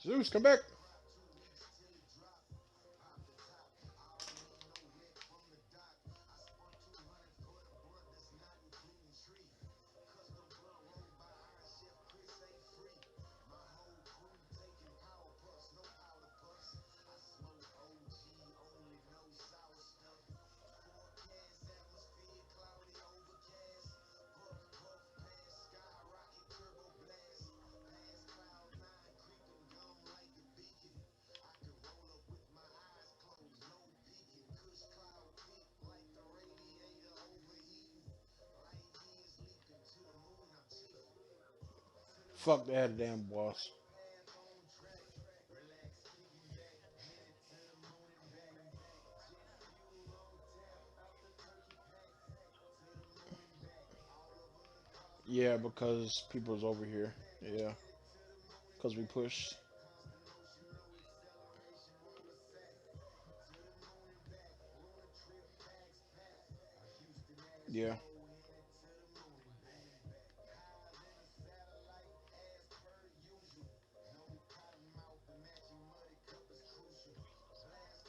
Zeus, come back. Fuck that damn boss. Yeah, because people's over here. Yeah, because we pushed. Yeah.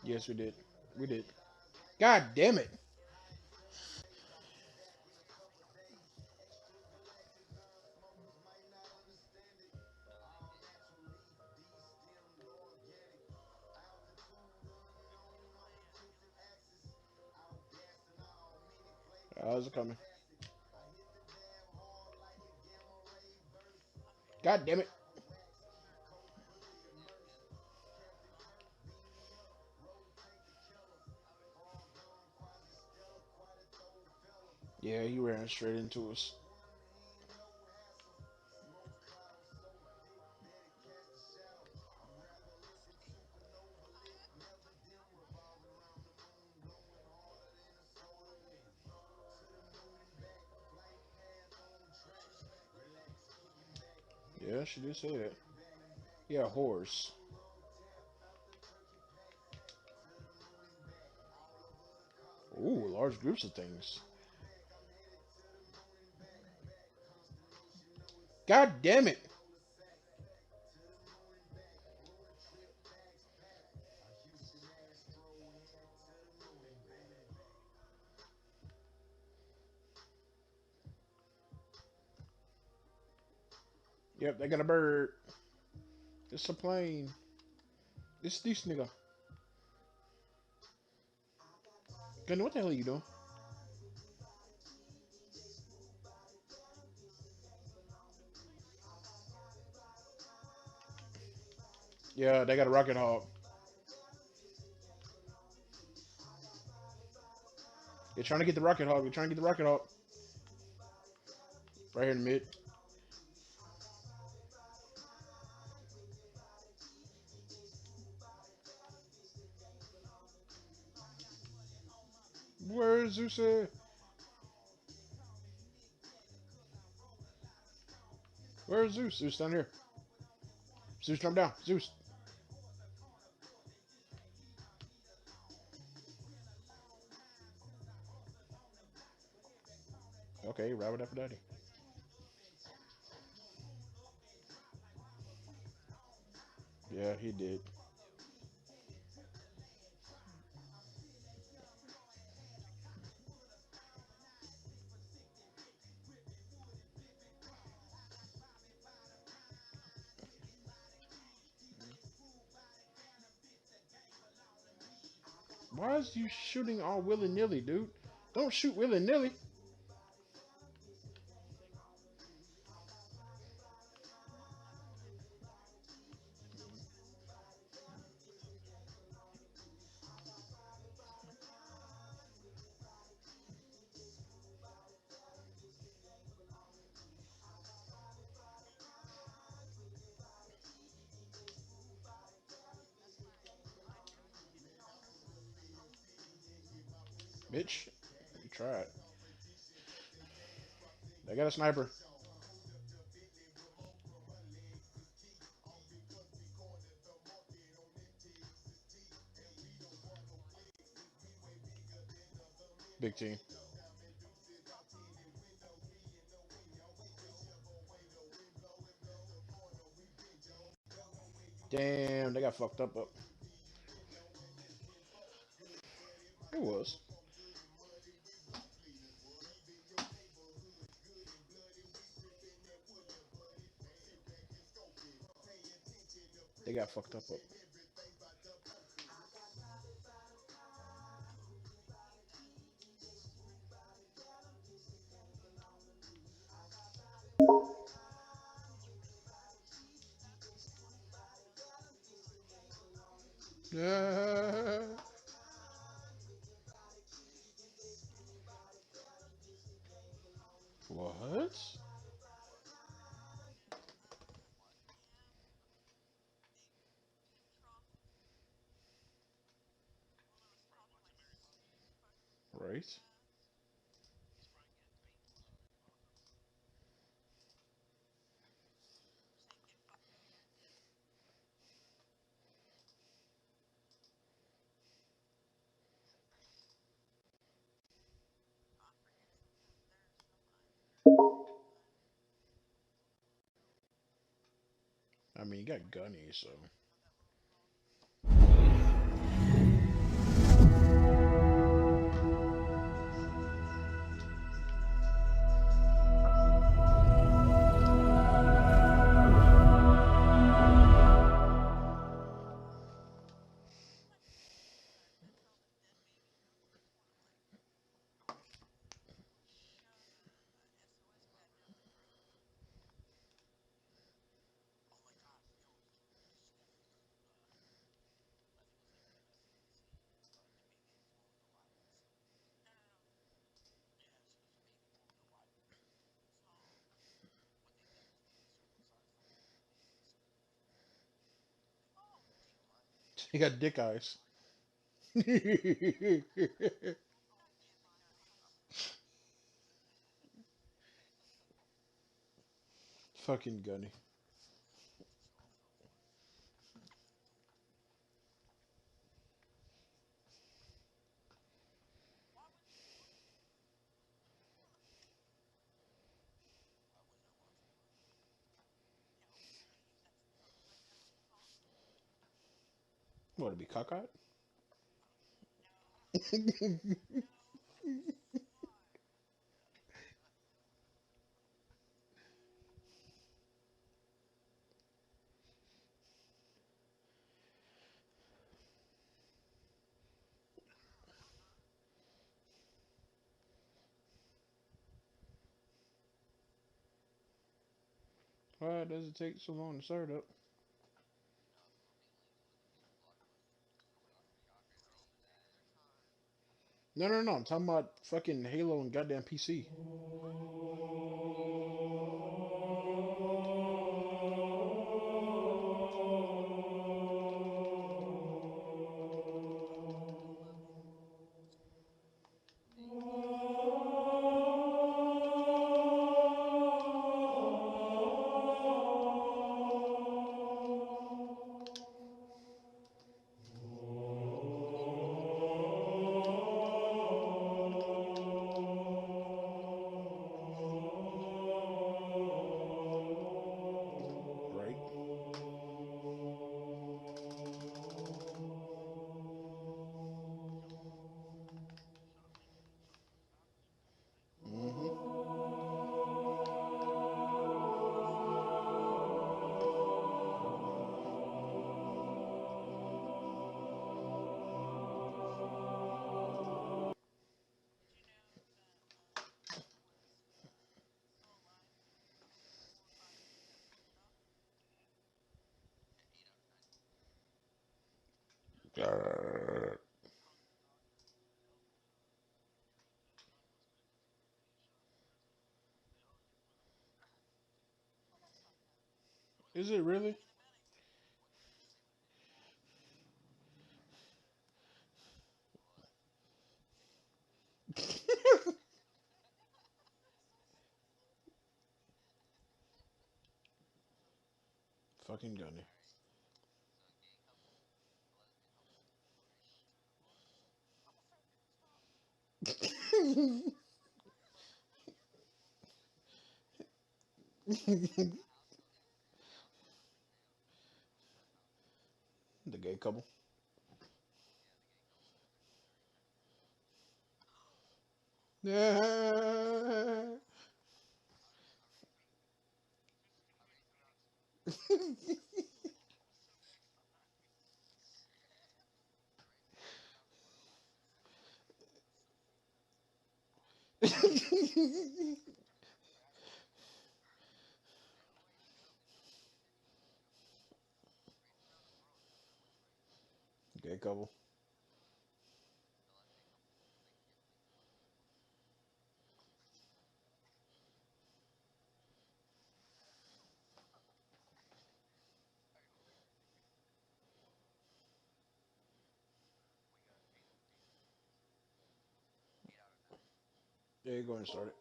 Yes, we did. We did. God damn it. How's it coming? God damn it. Yeah, he ran straight into us. Yeah, she did say that. Yeah, horse. Ooh, large groups of things. God damn it. Yep, they got a bird. It's a plane. It's this nigga. Gunny, what the hell are you doing? Yeah, they got a rocket hog. They're trying to get the rocket hog. They're trying to get the rocket hog. Right here in the mid. Where's Zeus at? Where's Zeus? Zeus down here. Zeus, jump down. Zeus. Okay, Rabbit after daddy. Yeah, he did. Why is you shooting all willy nilly, dude? Don't shoot willy nilly. Bitch. You tried. They got a sniper. Big team. Damn, they got fucked up. It was. They got fucked up. What? Right? I mean, you got Gunny, so. He got dick eyes. Fucking Gunny. What, to be cockeyed? Why does it take so long to start up? No, no, no. I'm talking about fucking Halo and goddamn PC. Right? Mm-hmm. Is it really? Fucking Gunny. couple. Yeah. Okay, couple. Yeah, go ahead and start it.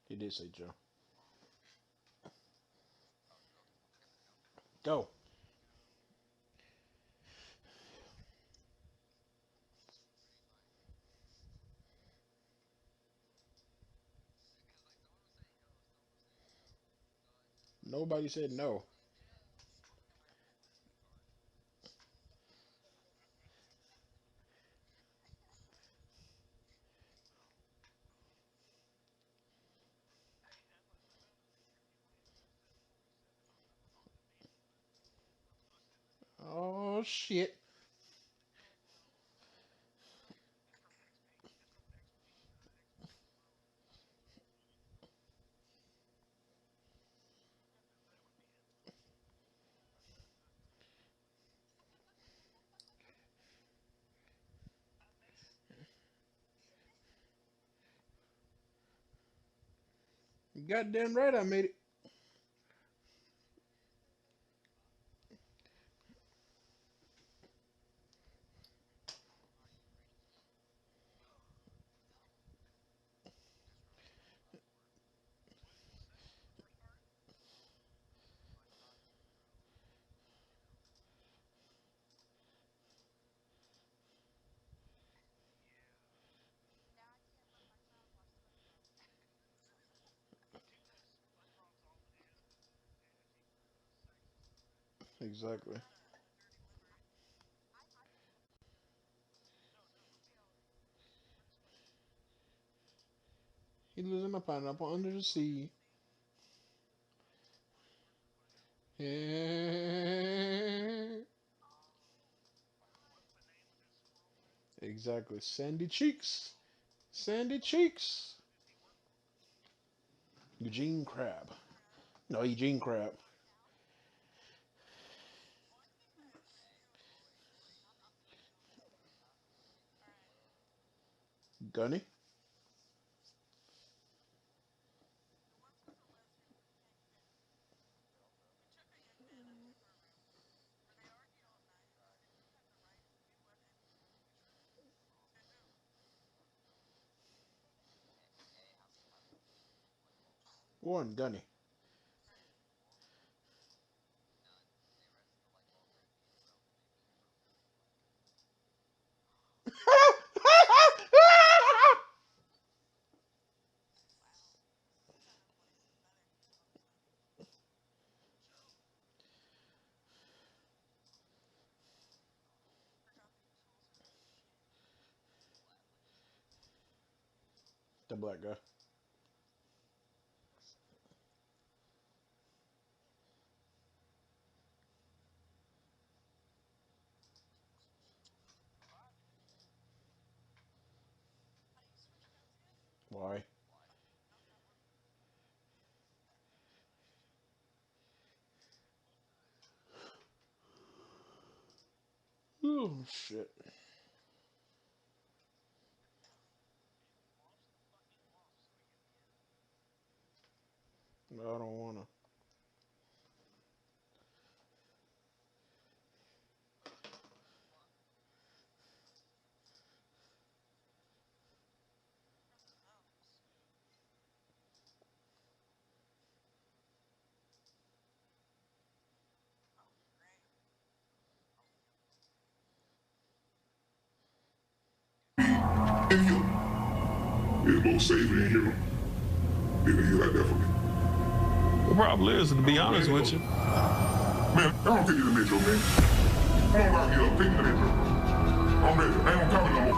He did say Joe. Go. Nobody said no. Oh shit. You goddamn right I made it. Exactly. He lives in a pineapple under the sea. Yeah. Exactly. Sandy cheeks. Sandy cheeks. Eugene Crab. No, Eugene Crab. Gunny. One Gunny. The black guy. Why? Oh shit. No, I don't wanna. little saving in here. Didn't hear like that for me. It probably is, to be honest with you. Man, I don't think it's a metro, man. Come on out here, take me to the metro. I'm ready. I ain't gonna come no more.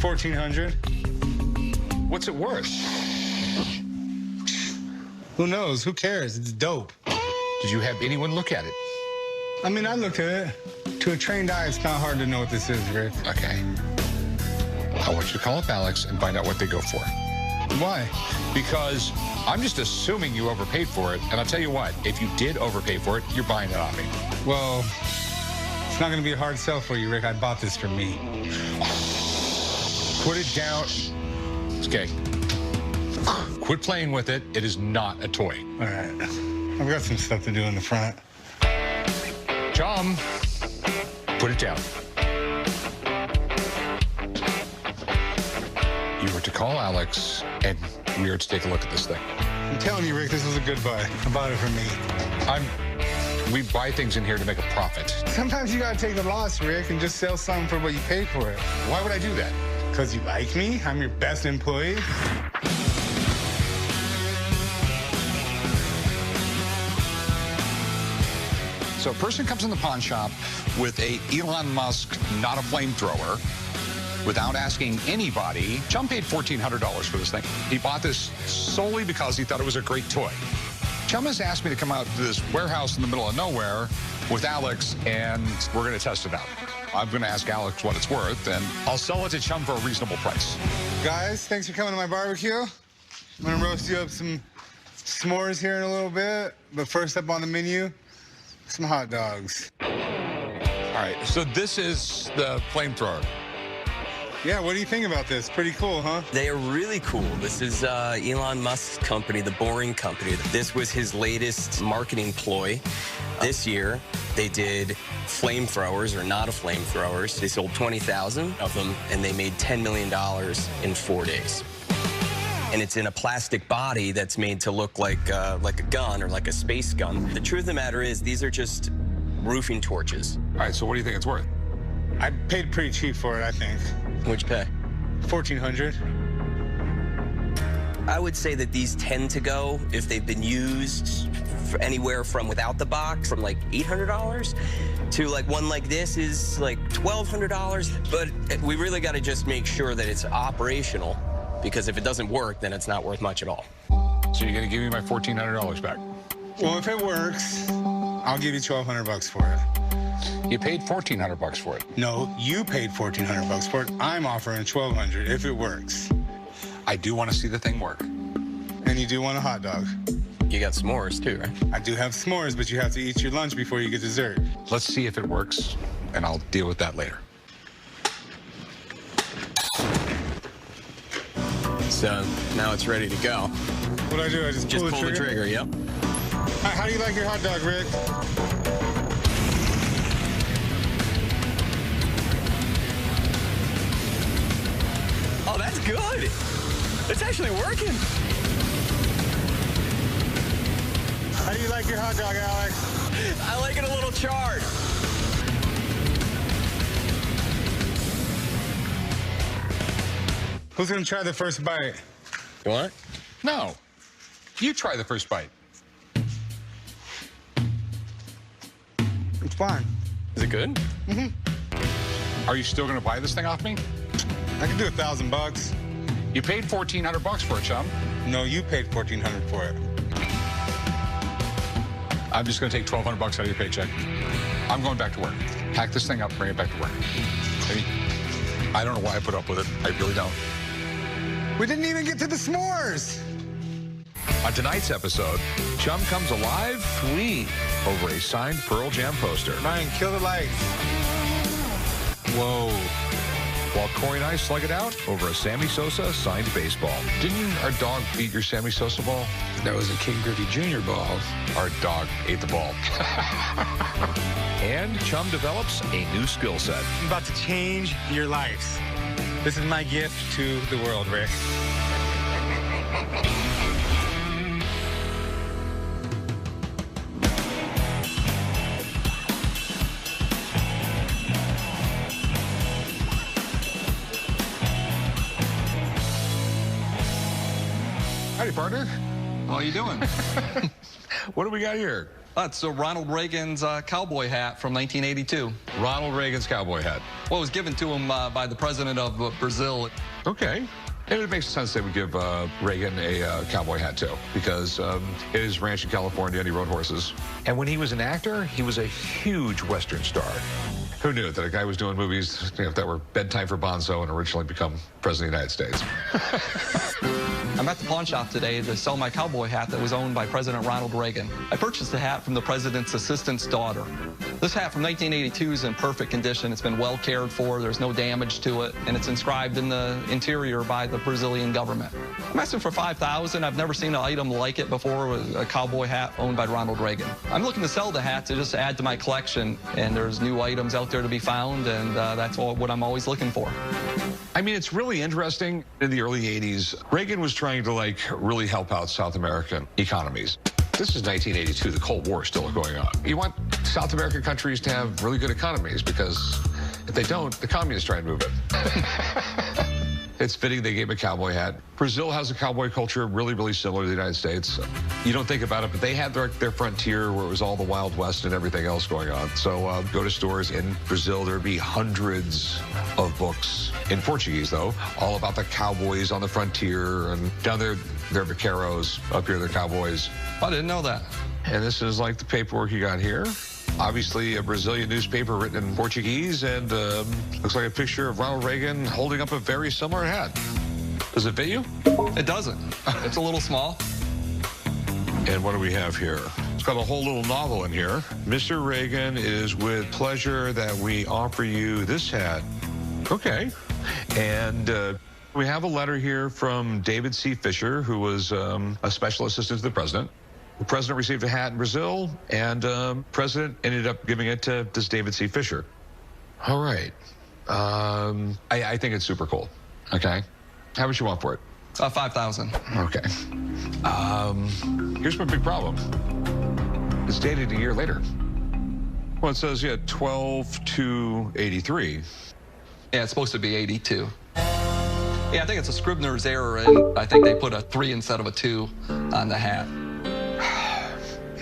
1,400. What's it worth? Who knows? Who cares? It's dope. Did you have anyone look at it? I mean, I looked at it. To a trained eye, it's not hard to know what this is, Rick. Okay. I want you to call up Alex and find out what they go for. Why? Because I'm just assuming you overpaid for it, and I'll tell you what, if you did overpay for it, you're buying it off me. Well, it's not going to be a hard sell for you, Rick. I bought this for me. Put it down. Okay. Quit playing with it. It is not a toy. All right. I've got some stuff to do in the front. Chum, put it down. You were to call Alex, and we are to take a look at this thing. I'm telling you, Rick, this was a good buy. I bought it for me. We buy things in here to make a profit. Sometimes you got to take the loss, Rick, and just sell something for what you paid for it. Why would I do that? Because you like me? I'm your best employee? So a person comes in the pawn shop with a Elon Musk, not a flamethrower, without asking anybody. Chum paid $1,400 for this thing. He bought this solely because he thought it was a great toy. Chum has asked me to come out to this warehouse in the middle of nowhere with Alex, and we're going to test it out. I'm going to ask Alex what it's worth, and I'll sell it to Chum for a reasonable price. Guys, thanks for coming to my barbecue. I'm going to roast you up some s'mores here in a little bit, but first up on the menu, some hot dogs. All right, so this is the flamethrower. Yeah, what do you think about this? Pretty cool, huh? They are really cool. This is Elon Musk's company, The Boring Company. This was his latest marketing ploy. This year, they did flamethrowers, or not a flamethrowers. They sold 20,000 of them, and they made $10 million in 4 days. And it's in a plastic body that's made to look like a gun or like a space gun. The truth of the matter is, these are just roofing torches. All right, so what do you think it's worth? I paid pretty cheap for it, I think. What'd you pay? 1,400. I would say that these tend to go, if they've been used, for anywhere from without the box, from like $800 to like one like this is like $1,200. But we really got to just make sure that it's operational, because if it doesn't work, then it's not worth much at all. So you're going to give me my $1,400 back? Well, if it works, I'll give you $1,200 for it. You paid $1,400 for it. No, you paid $1,400 for it. I'm offering $1,200 if it works. I do want to see the thing work. And you do want a hot dog. You got s'mores too, right? I do have s'mores, but you have to eat your lunch before you get dessert. Let's see if it works, and I'll deal with that later. So now it's ready to go. What do I do? I just pull the trigger, yep. How do you like your hot dog, Rick? Oh, that's good. It's actually working. How do you like your hot dog, Alex? I like it a little charred. Who's gonna try the first bite? You want it? No. You try the first bite. It's fine. Is it good? Are you still going to buy this thing off me? I can do $1,000. You paid $1,400 for it, Chum. No, you paid $1,400 for it. I'm just going to take $1,200 out of your paycheck. I'm going back to work. Pack this thing up, bring it back to work. I don't know why I put up with it. I really don't. We didn't even get to the s'mores. On tonight's episode, Chum comes alive clean over a signed Pearl Jam poster. Ryan, kill the lights. Whoa. While Corey and I slug it out over a Sammy Sosa signed baseball. Didn't our dog beat your Sammy Sosa ball? That was a King Griffey Jr. ball. Our dog ate the ball. And Chum develops a new skill set. I'm about to change your lives. This is my gift to the world, Rick. Howdy, partner. How you doing? What do we got here? That's Ronald Reagan's cowboy hat from 1982. Ronald Reagan's cowboy hat. Well, it was given to him by the president of Brazil. Okay. And it makes sense they would give Reagan a cowboy hat, too, because his ranch in California, and he rode horses. And when he was an actor, he was a huge Western star. Who knew that a guy was doing movies that were bedtime for Bonzo and originally become president of the United States? I'm at the pawn shop today to sell my cowboy hat that was owned by President Ronald Reagan. I purchased the hat from the president's assistant's daughter. This hat from 1982 is in perfect condition. It's been well cared for. There's no damage to it, and it's inscribed in the interior by the Brazilian government. I'm asking for $5,000. I've never seen an item like it before, a cowboy hat owned by Ronald Reagan. I'm looking to sell the hat to just add to my collection, and there's new items out there to be found, and that's what I'm always looking for. I mean, it's really interesting. In the early 80s, Reagan was trying to, really help out South American economies. This is 1982. The Cold War is still going on. You want South American countries to have really good economies because if they don't, the communists try and move it. It's fitting they gave a cowboy hat. Brazil has a cowboy culture really, really similar to the United States. You don't think about it, but they had their frontier where it was all the Wild West and everything else going on. So go to stores in Brazil, there'd be hundreds of books in Portuguese, though, all about the cowboys on the frontier. And down there, they're vaqueros. Up here, they're cowboys. I didn't know that. And this is like the paperwork you got here. Obviously, a Brazilian newspaper written in Portuguese, and looks like a picture of Ronald Reagan holding up a very similar hat. Does it fit you? It doesn't. It's a little small. And what do we have here? It's got a whole little novel in here. Mr. Reagan, it is with pleasure that we offer you this hat. Okay. And we have a letter here from David C. Fisher, who was a special assistant to the president. The president received a hat in Brazil, and the president ended up giving it to this David C. Fisher. All right. I think it's super cool. Okay. How much you want for it? $5,000. Okay. Here's my big problem. It's dated a year later. Well, it says, 12/2/83. Yeah, it's supposed to be 82. Yeah, I think it's a Scribner's error, and I think they put a 3 instead of a 2 on the hat.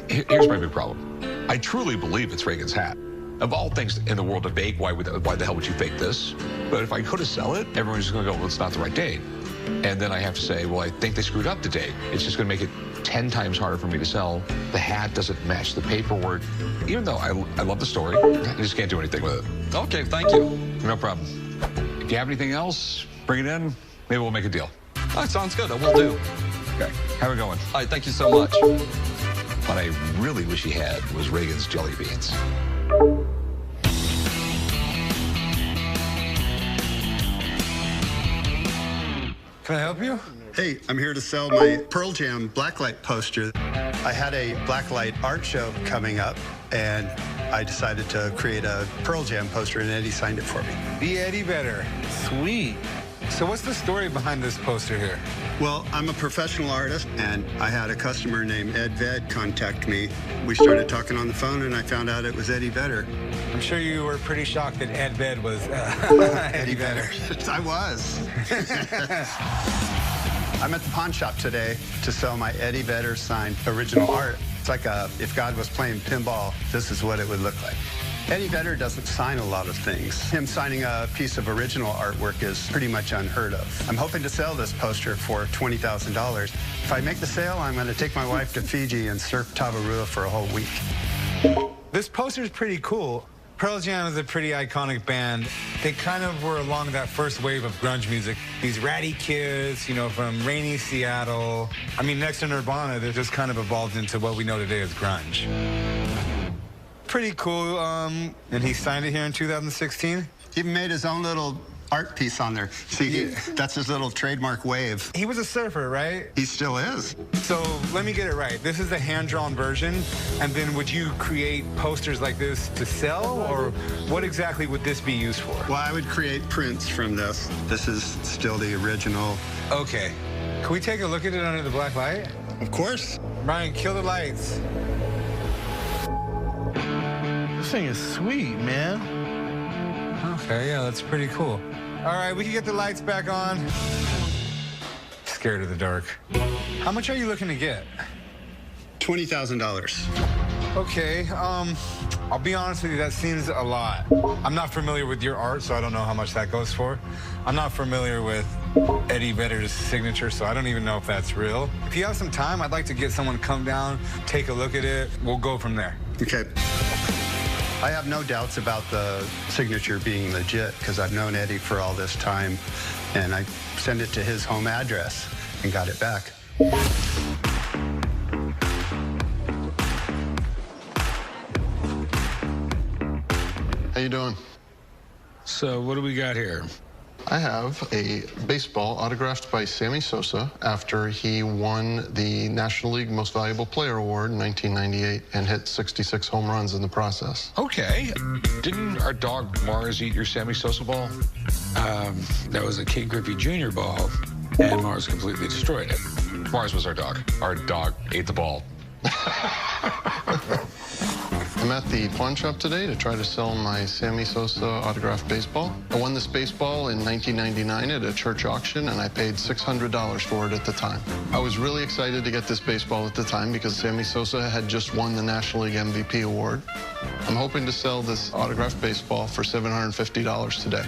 Here's my big problem. I truly believe it's Reagan's hat. Of all things in the world to fake, why the hell would you fake this? But if I go to sell it, everyone's just going to go, well, it's not the right date. And then I have to say, well, I think they screwed up the date. It's just going to make it 10 times harder for me to sell. The hat doesn't match the paperwork. Even though I love the story, I just can't do anything with it. Okay, thank you. No problem. If you have anything else, bring it in. Maybe we'll make a deal. That sounds good. I will do. Okay. How it going? All right, thank you so much. What I really wish he had was Reagan's jelly beans. Can I help you? Hey, I'm here to sell my Pearl Jam blacklight poster. I had a blacklight art show coming up, and I decided to create a Pearl Jam poster, and Eddie signed it for me. The Eddie Vedder. Sweet. So what's the story behind this poster here? Well, I'm a professional artist, and I had a customer named Ed Ved contact me. We started talking on the phone, and I found out it was Eddie Vedder. I'm sure you were pretty shocked that Ed Ved was Eddie Vedder. I was. I'm at the pawn shop today to sell my Eddie Vedder signed original art. It's like if God was playing pinball, this is what it would look like. Eddie Vedder doesn't sign a lot of things. Him signing a piece of original artwork is pretty much unheard of. I'm hoping to sell this poster for $20,000. If I make the sale, I'm going to take my wife to Fiji and surf Tavarua for a whole week. This poster's pretty cool. Pearl Jam is a pretty iconic band. They kind of were along that first wave of grunge music. These ratty kids, from rainy Seattle. I mean, next to Nirvana, they've just kind of evolved into what we know today as grunge. Pretty cool. And he signed it here in 2016. He made his own little art piece on there. See, that's his little trademark wave. He was a surfer, right? He still is. So let me get it right. This is the hand-drawn version, and then would you create posters like this to sell, or what exactly would this be used for? Well, I would create prints from this. This is still the original. Okay. Can we take a look at it under the black light? Of course. Brian, kill the lights. This thing is sweet, man. Okay, yeah, that's pretty cool. All right, we can get the lights back on. Just scared of the dark. How much are you looking to get? $20,000. Okay, I'll be honest with you, that seems a lot. I'm not familiar with your art, so I don't know how much that goes for. I'm not familiar with Eddie Vedder's signature, so I don't even know if that's real. If you have some time, I'd like to get someone to come down, take a look at it. We'll go from there. Okay. I have no doubts about the signature being legit because I've known Eddie for all this time, and I sent it to his home address and got it back. How you doing? So what do we got here? I have a baseball autographed by Sammy Sosa after he won the National League Most Valuable Player Award in 1998 and hit 66 home runs in the process. Okay. Didn't our dog Mars eat your Sammy Sosa ball? That was a King Griffey Jr. ball, and Mars completely destroyed it. Mars was our dog. Our dog ate the ball. I'm at the pawn shop today to try to sell my Sammy Sosa autographed baseball. I won this baseball in 1999 at a church auction, and I paid $600 for it at the time. I was really excited to get this baseball at the time because Sammy Sosa had just won the National League MVP award. I'm hoping to sell this autographed baseball for $750 today.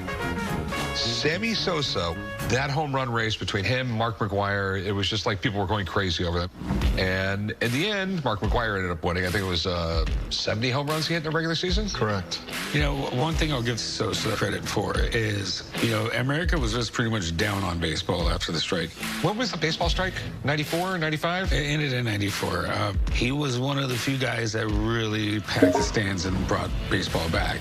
Sammy Sosa, that home run race between him and Mark McGwire, it was just like people were going crazy over them. And in the end, Mark McGwire ended up winning. I think it was 70 home runs he hit in the regular season? Correct. You know, one thing I'll give Sosa credit for is, you know, America was just pretty much down on baseball after the strike. When was the baseball strike? 94, 95? It ended in 94. He was one of the few guys that really packed the stands and brought baseball back.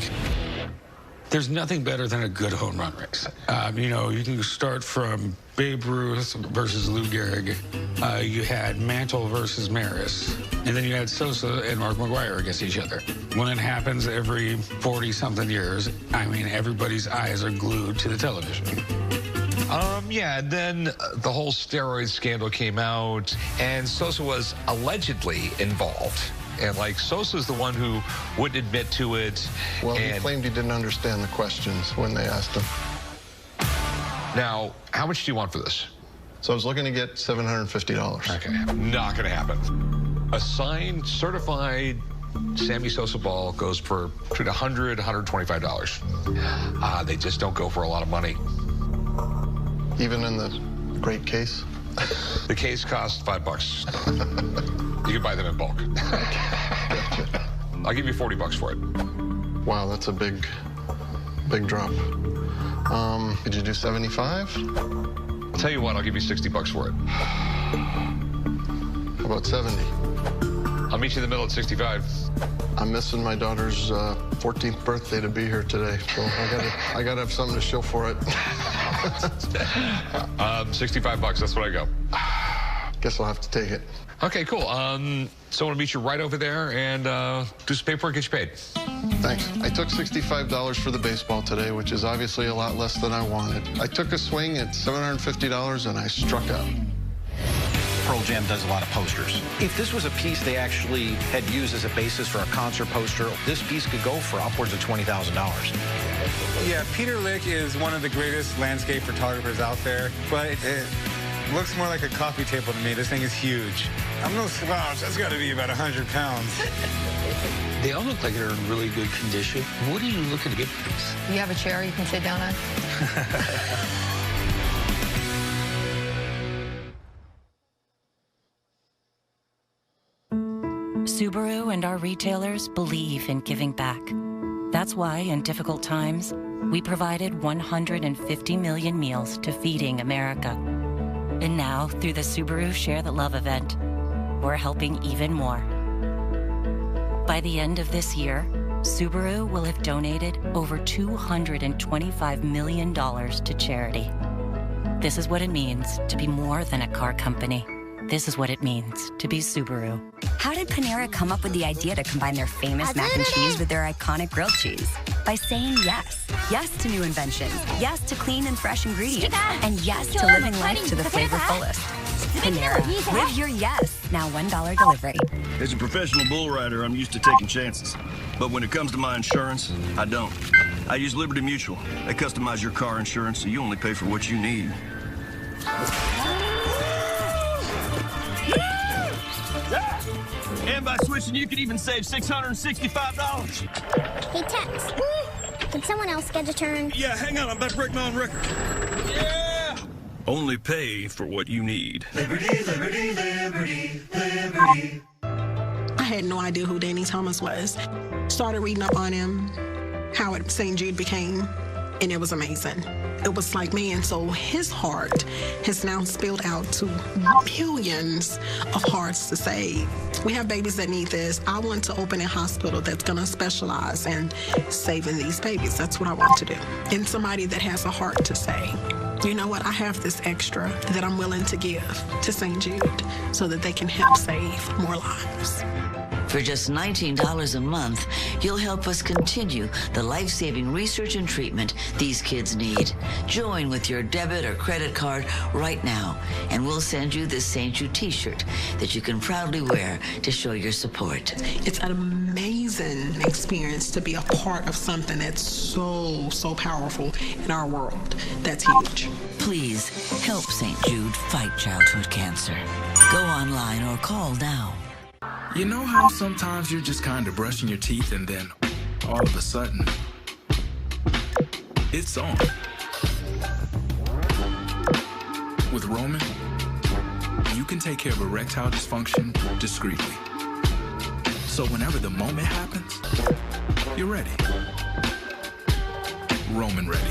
There's nothing better than a good home run race. You know, you can start from Babe Ruth versus Lou Gehrig. You had Mantle versus Maris. And then you had Sosa and Mark McGwire against each other. When it happens every 40-something years, I mean, everybody's eyes are glued to the television. Yeah, and then the whole steroid scandal came out, and Sosa was allegedly involved. And, like, Sosa's the one who wouldn't admit to it. Well, he claimed he didn't understand the questions when they asked him. Now, how much do you want for this? So I was looking to get $750. Okay, not going to happen. A signed, certified Sammy Sosa ball goes for between $100 and $125. They just don't go for a lot of money. Even in the great case? The case costs $5. You can buy them in bulk. I'll give you $40 for it. Wow, that's a big drop. Could you do 75? I'll tell you what, I'll give you $60 for it. How about 70? I'll meet you in the middle at 65. I'm missing my daughter's 14th birthday to be here today, so I gotta have something to show for it. $65, that's what I go. Guess I'll have to take it. Okay, cool. So I'm gonna meet you right over there and do some paperwork, get you paid. Thanks. I took $65 for the baseball today, which is obviously a lot less than I wanted. I took a swing at $750 and I struck out. Pearl Jam does a lot of posters. If this was a piece they actually had used as a basis for a concert poster, this piece could go for upwards of $20,000. Yeah, Peter Lick is one of the greatest landscape photographers out there, but it looks more like a coffee table to me. This thing is huge. I'm no slouch. That's got to be about 100 pounds. They all look like they're in really good condition. What are you looking to get for these? You have a chair you can sit down on? Subaru and our retailers believe in giving back. That's why, in difficult times, we provided 150 million meals to Feeding America. And now, through the Subaru Share the Love event, we're helping even more. By the end of this year, Subaru will have donated over $225 million to charity. This is what it means to be more than a car company. This is what it means to be Subaru. How did Panera come up with the idea to combine their famous mac and cheese with their iconic grilled cheese? By saying yes. Yes to new inventions. Yes to clean and fresh ingredients. And yes to living life to the flavor fullest. Panera. Live your yes. Now $1 delivery. As a professional bull rider, I'm used to taking chances. But when it comes to my insurance, I don't. I use Liberty Mutual. They customize your car insurance so you only pay for what you need. And by switching, you could even save $665. Hey, Tex. Can someone else get a turn? Yeah, hang on. I'm about to break my own record. Yeah! Only pay for what you need. Liberty, liberty, liberty, liberty. I had no idea who Danny Thomas was. Started reading up on him, how St. Jude became, and it was amazing. It was like, man, so his heart has now spilled out to millions of hearts to save. We have babies that need this. I want to open a hospital that's going to specialize in saving these babies. That's what I want to do. And somebody that has a heart to say, you know what, I have this extra that I'm willing to give to St. Jude so that they can help save more lives. For just $19 a month, you'll help us continue the life-saving research and treatment these kids need. Join with your debit or credit card right now, and we'll send you this St. Jude t-shirt that you can proudly wear to show your support. It's an amazing experience to be a part of something that's so powerful in our world. That's huge. Please help St. Jude fight childhood cancer. Go online or call now. You know how sometimes you're just kind of brushing your teeth and then all of a sudden, it's on. With Roman, you can take care of erectile dysfunction discreetly. So whenever the moment happens, you're ready. Roman ready.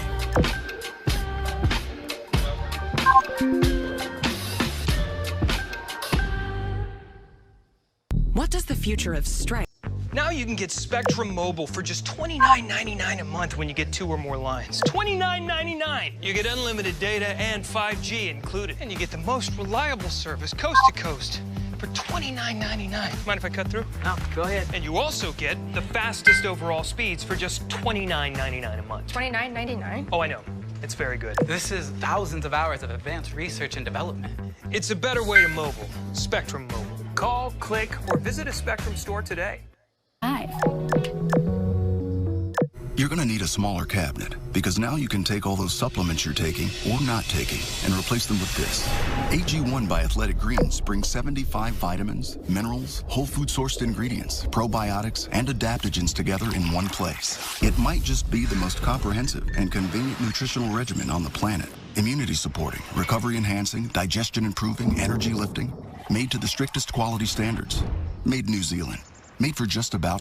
What does the future of strength? Now you can get Spectrum Mobile for just $29.99 a month when you get 2 or more lines. $29.99. You get unlimited data and 5G included. And you get the most reliable service coast to coast for $29.99. Mind if I cut through? No, go ahead. And you also get the fastest overall speeds for just $29.99 a month. $29.99? Oh, I know. It's very good. This is thousands of hours of advanced research and development. It's a better way to mobile. Spectrum Mobile. Call, click, or visit a Spectrum store today. Hi. You're going to need a smaller cabinet because now you can take all those supplements you're taking or not taking and replace them with this. AG1 by Athletic Greens brings 75 vitamins, minerals, whole food sourced ingredients, probiotics, and adaptogens together in one place. It might just be the most comprehensive and convenient nutritional regimen on the planet. Immunity supporting, recovery enhancing, digestion improving, energy lifting. Made to the strictest quality standards. Made New Zealand. Made for just about.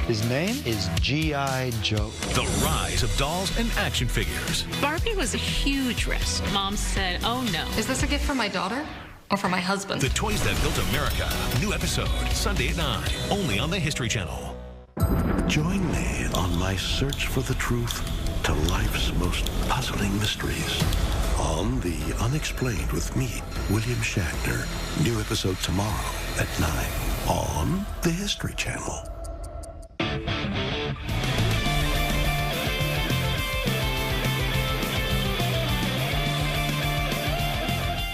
His name is G.I. Joe. The rise of dolls and action figures. Barbie was a huge risk. Mom said, oh no. Is this a gift for my daughter or for my husband? The Toys That Built America. New episode, Sunday at 9, only on the History Channel. Join me on my search for the truth to life's most puzzling mysteries. On The Unexplained with me, William Shatner. New episode tomorrow at 9 on the History Channel.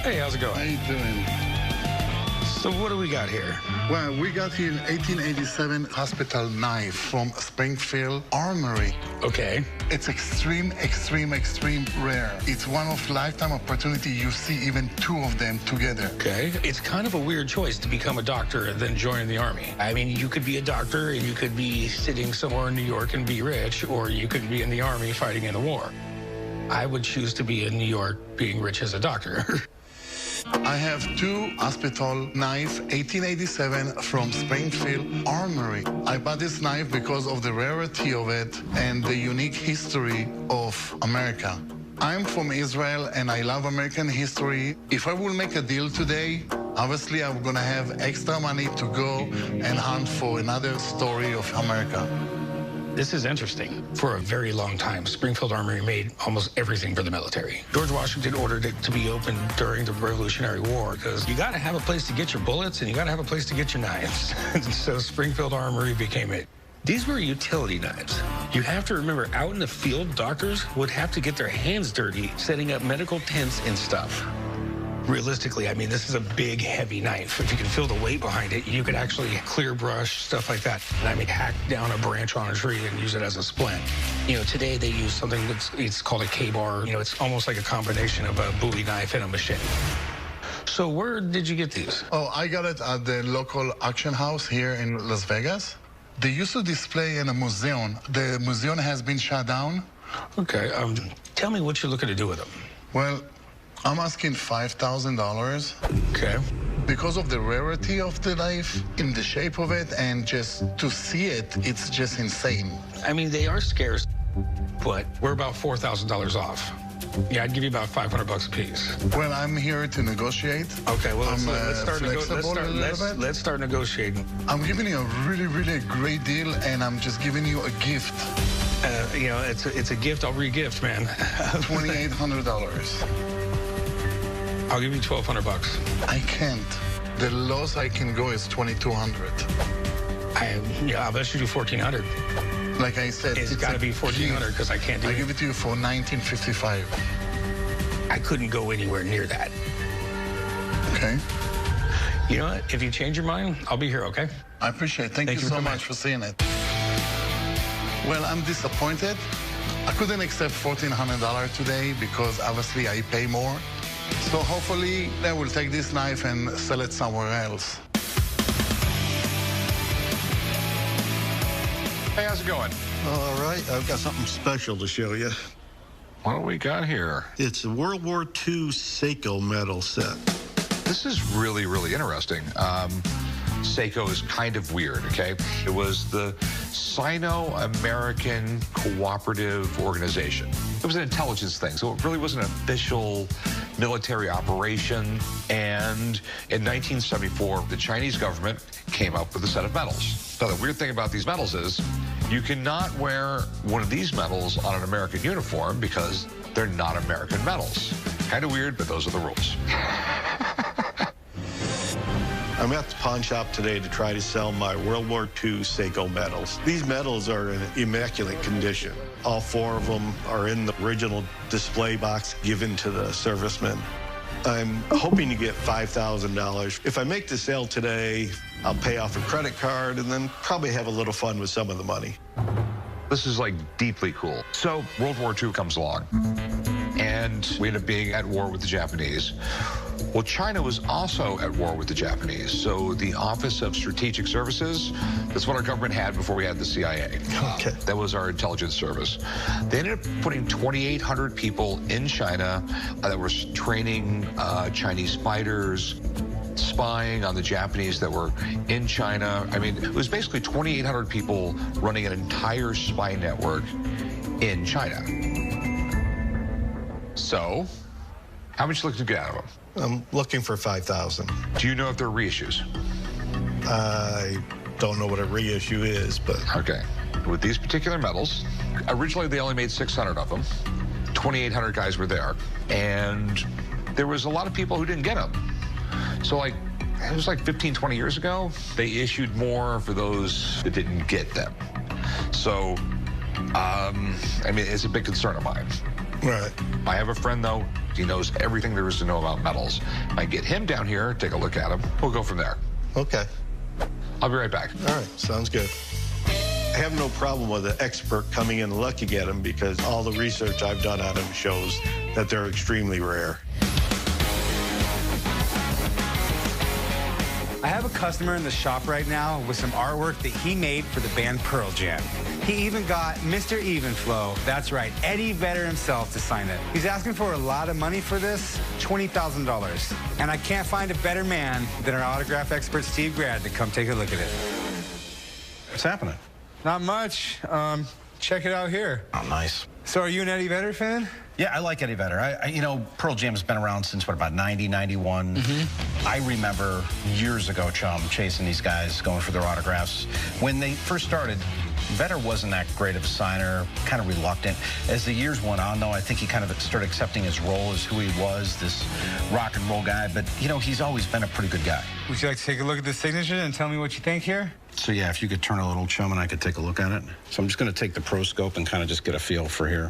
Hey, how's it going? How you doing? So what do we got here? Well, we got here an 1887 hospital knife from Springfield Armory. Okay. It's extreme rare. It's one of lifetime opportunity. You see even 2 of them together. Okay. It's kind of a weird choice to become a doctor and then join the Army. I mean, you could be a doctor and you could be sitting somewhere in New York and be rich, or you could be in the Army fighting in the war. I would choose to be in New York being rich as a doctor. I have 2 hospital knife, 1887 from Springfield Armory. I bought this knife because of the rarity of it and the unique history of America. I'm from Israel and I love American history. If I will make a deal today, obviously I'm gonna have extra money to go and hunt for another story of America. This is interesting. For a very long time, Springfield Armory made almost everything for the military. George Washington ordered it to be opened during the Revolutionary War because you got to have a place to get your bullets and you got to have a place to get your knives. So Springfield Armory became it. These were utility knives. You have to remember, out in the field, doctors would have to get their hands dirty setting up medical tents and stuff. Realistically, I mean, this is a big, heavy knife. If you can feel the weight behind it, you could actually clear brush, stuff like that. I mean, hack down a branch on a tree and use it as a splint. You know, today they use something it's called a K-bar. You know, it's almost like a combination of a Bowie knife and a machete. So where did you get these? Oh, I got it at the local auction house here in Las Vegas. They used to display in a museum. The museum has been shut down. Okay, tell me what you're looking to do with them. Well, I'm asking $5,000. Okay. Because of the rarity of the knife, in the shape of it, and just to see it, it's just insane. I mean, they are scarce, but we're about $4,000 off. Yeah, I'd give you about $500 a piece. Well, I'm here to negotiate. Okay, well, let's start negotiating. I'm giving you a really great deal, and I'm just giving you a gift. You know, it's a gift. I'll re-gift, man. $2,800. I'll give you $1,200. I can't. The lowest I can go is $2,200. I'll bet you do $1,400. Like I said, it's got to be $1,400 because I can't do it. I give it to you for $1,955. I couldn't go anywhere near that. Okay. You know what? If you change your mind, I'll be here, okay? I appreciate it. Thank you so much for seeing it. Well, I'm disappointed. I couldn't accept $1,400 today because obviously I pay more. So hopefully I will take this knife and sell it somewhere else. Hey, how's it going? All right, I've got something special to show you. What do we got here? It's a World War II Seiko medal set. This is really interesting. Seiko is kind of weird, okay? It was the Sino-American Cooperative Organization. It was an intelligence thing, so it really wasn't an official military operation. And in 1974, the Chinese government came up with a set of medals. Now, the weird thing about these medals is you cannot wear one of these medals on an American uniform because they're not American medals. Kind of weird, but those are the rules. I'm at the pawn shop today to try to sell my World War II Seiko medals. These medals are in immaculate condition. All 4 of them are in the original display box given to the servicemen. I'm hoping to get $5,000. If I make the sale today, I'll pay off a credit card and then probably have a little fun with some of the money. This is like deeply cool. So World War II comes along and we end up being at war with the Japanese. Well, China was also at war with the Japanese. So the Office of Strategic Services, that's what our government had before we had the CIA. Okay. That was our intelligence service. They ended up putting 2,800 people in China that were training Chinese fighters, spying on the Japanese that were in China. I mean, it was basically 2,800 people running an entire spy network in China. So, how much you looking to get out of them? I'm looking for $5,000. Do you know if they're reissues? I don't know what a reissue is, but... Okay. With these particular medals, originally they only made 600 of them. 2,800 guys were there. And there was a lot of people who didn't get them. So, like, it was like 15, 20 years ago, they issued more for those that didn't get them. So, I mean, it's a big concern of mine. Right. I have a friend, though. He knows everything there is to know about metals. I get him down here, take a look at him. We'll go from there. Okay. I'll be right back. All right, sounds good. I have no problem with an expert coming in looking at them because all the research I've done on them shows that they're extremely rare. I have a customer in the shop right now with some artwork that he made for the band Pearl Jam. He even got Mr. Evenflow, that's right, Eddie Vedder himself to sign it. He's asking for a lot of money for this, $20,000. And I can't find a better man than our autograph expert, Steve Grad, to come take a look at it. What's happening? Not much. Check it out here. Oh, nice. So are you an Eddie Vedder fan? Yeah, I like Eddie Vedder. You know, Pearl Jam's been around since, what, about 90, 91? I remember years ago, Chum, chasing these guys, going for their autographs. When they first started, Vedder wasn't that great of a signer, kind of reluctant. As the years went on, though, I think he kind of started accepting his role as who he was, this rock and roll guy. But, you know, he's always been a pretty good guy. Would you like to take a look at the signature and tell me what you think here? So, yeah, if you could turn a little, Chum, and I could take a look at it. So I'm just going to take the Pro Scope and kind of just get a feel for here.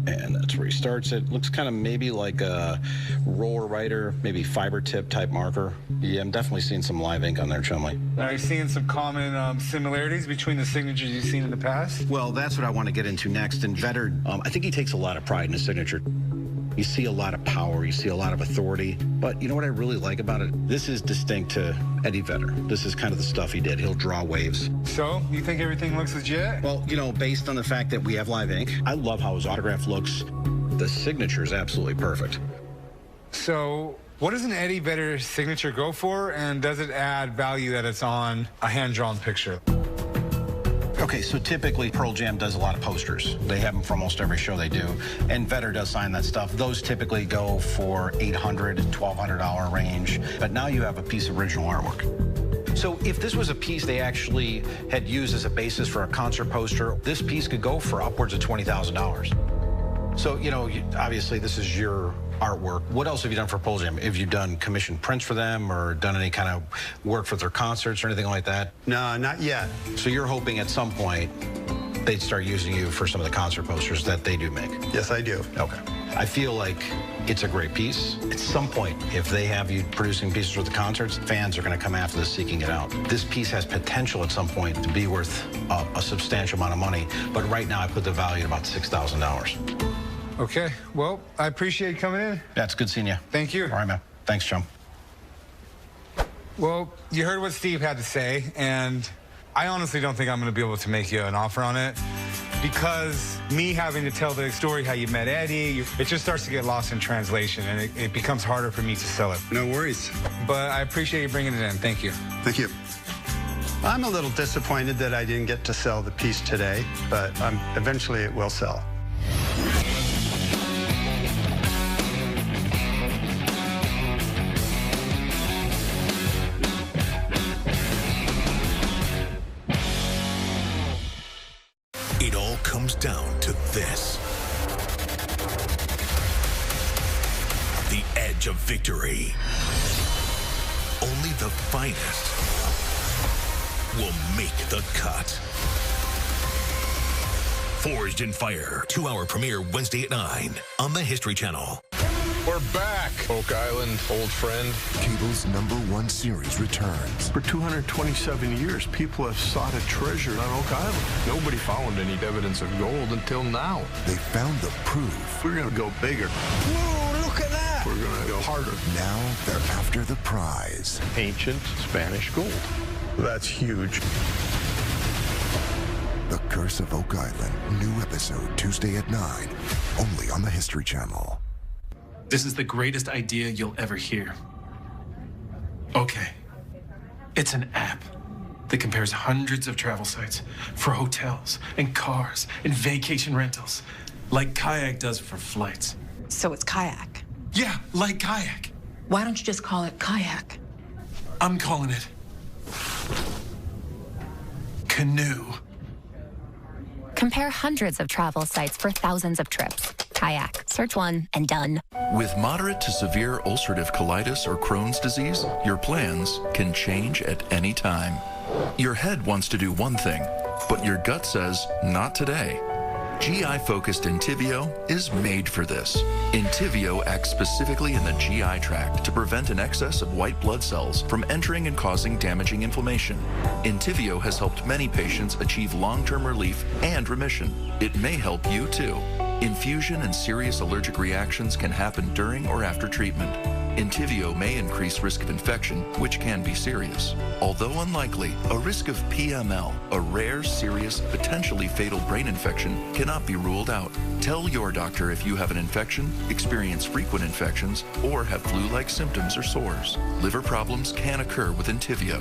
And that's where he starts it. Looks kind of maybe like a roller writer, maybe fiber tip type marker. Yeah, I'm definitely seeing some live ink on there, Chumley. Are you seeing some common similarities between the signatures you've seen in the past? Well, that's what I want to get into next. And Vedder, I think he takes a lot of pride in his signature. You see a lot of power, you see a lot of authority, but you know what I really like about it? This is distinct to Eddie Vedder. This is kind of the stuff he did. He'll draw waves. So, you think everything looks legit? Well, you know, based on the fact that we have live ink, I love how his autograph looks. The signature is absolutely perfect. So, what does an Eddie Vedder signature go for, and does it add value that it's on a hand-drawn picture? Okay, so typically Pearl Jam does a lot of posters. They have them for almost every show they do, and Vedder does sign that stuff. Those typically go for $800 to $1,200 range, but now you have a piece of original artwork. So if this was a piece they actually had used as a basis for a concert poster, this piece could go for upwards of $20,000. So, you know, obviously this is your artwork. What else have you done for Pearl Jam? Have you done commissioned prints for them or done any kind of work for their concerts or anything like that? No, not yet. So you're hoping at some point they'd start using you for some of the concert posters that they do make? Yes, I do. Okay. I feel like it's a great piece. At some point, if they have you producing pieces for the concerts, fans are going to come after this, seeking it out. This piece has potential at some point to be worth a substantial amount of money, but right now I put the value at about $6,000. Okay, well, I appreciate you coming in. Yeah, it's good seeing you. Thank you. All right, man. Thanks, chum. Well, you heard what Steve had to say, and I honestly don't think I'm going to be able to make you an offer on it, because me having to tell the story how you met Eddie, it just starts to get lost in translation, and it becomes harder for me to sell it. No worries. But I appreciate you bringing it in. Thank you. Thank you. I'm a little disappointed that I didn't get to sell the piece today, but eventually it will sell. It all comes down to this. The edge of victory. Only the finest will make the cut. Forged in Fire, 2-hour premiere Wednesday at 9 on the History Channel. We're back, Oak Island, old friend. Cable's #1 series returns. For 227 years, people have sought a treasure on Oak Island. Nobody found any evidence of gold until now. They found the proof. We're gonna go bigger. Whoa, look at that! We're gonna go harder. Now they're after the prize. Ancient Spanish gold. That's huge. The Curse of Oak Island. New episode Tuesday at 9. Only on the History Channel. This is the greatest idea you'll ever hear. Okay. It's an app that compares hundreds of travel sites for hotels and cars and vacation rentals, like Kayak does for flights. So it's Kayak? Yeah, like Kayak. Why don't you just call it Kayak? I'm calling it Canoe. Compare hundreds of travel sites for thousands of trips. Kayak. Search one and done. With moderate to severe ulcerative colitis or Crohn's disease, your plans can change at any time. Your head wants to do one thing, but your gut says, not today. GI-focused Entyvio is made for this. Entyvio acts specifically in the GI tract to prevent an excess of white blood cells from entering and causing damaging inflammation. Entyvio has helped many patients achieve long-term relief and remission. It may help you too. Infusion and serious allergic reactions can happen during or after treatment. Entyvio may increase risk of infection, which can be serious. Although unlikely, a risk of PML, a rare, serious, potentially fatal brain infection, cannot be ruled out. Tell your doctor if you have an infection, experience frequent infections, or have flu-like symptoms or sores. Liver problems can occur with Entyvio.